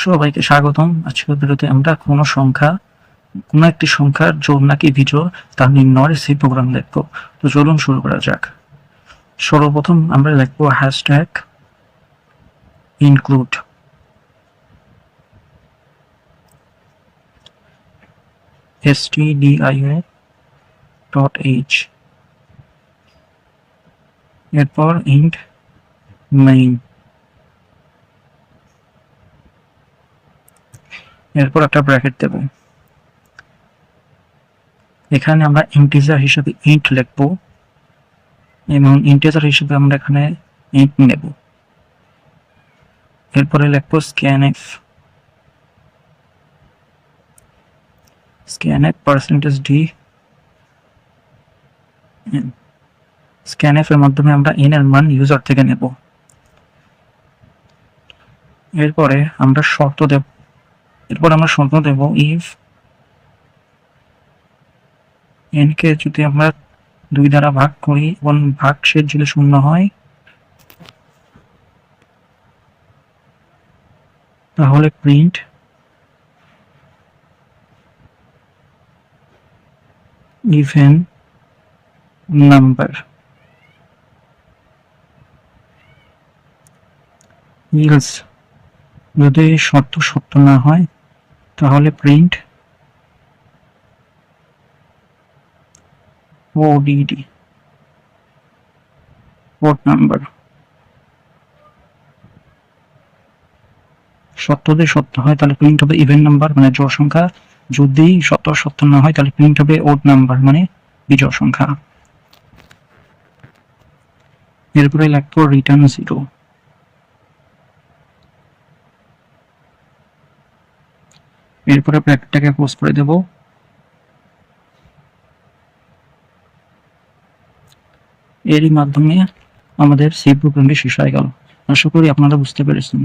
সবাইকে স্বাগতম। আজকের ভিডিওতে আমরা কোনো একটি সংখ্যার জোড় নাকি বিজোড় তা নির্ণয়ের সেই প্রোগ্রাম দেখবো। তো চলুন শুরু করা যাক। সর্বপ্রথম আমরা লিখবো হ্যাশট্যাগ ইনক্লুড stdio.h, এরপর ইন্ট মেইন, এরপর একটা ব্র্যাকেট দেব। এখানে আমরা ইন্টিজার হিসেবে ইন্ট লিখব এবং ইন্টিজার হিসেবে আমরা এখানে ইন্ট নেব। এরপরে লিখব scanf %d। scanf এর মাধ্যমে আমরা n এর মান ইউজার থেকে নেব। এরপরে আমরা শর্ত দেব if n কে যদি আমরা 2 দ্বারা ভাগ করি এবং ভাগশেষ যদি 0 হয় তাহলে প্রিন্ট ইভেন নাম্বার। ইলস যদি শর্ত সত্য না হয় তাহলে প্রিন্ট ODD, ওড নাম্বার। সত্য যদি সত্য হয় তাহলে প্রিন্ট হবে ইভেন নাম্বার মানে জোড় সংখ্যা, যদি সত্য না হয় তাহলে প্রিন্ট হবে ওড নাম্বার মানে বিজোড় সংখ্যা। এরপরে লিখবো রিটার্ন 0। এরপরে ব্র্যাকেটটাকে ক্লোজ করে দেব। এরই মাধ্যমে আমাদের সি প্রোগ্রামটি শেষ হয়ে গেল। আশা করি আপনারা বুঝতে পেরেছেন।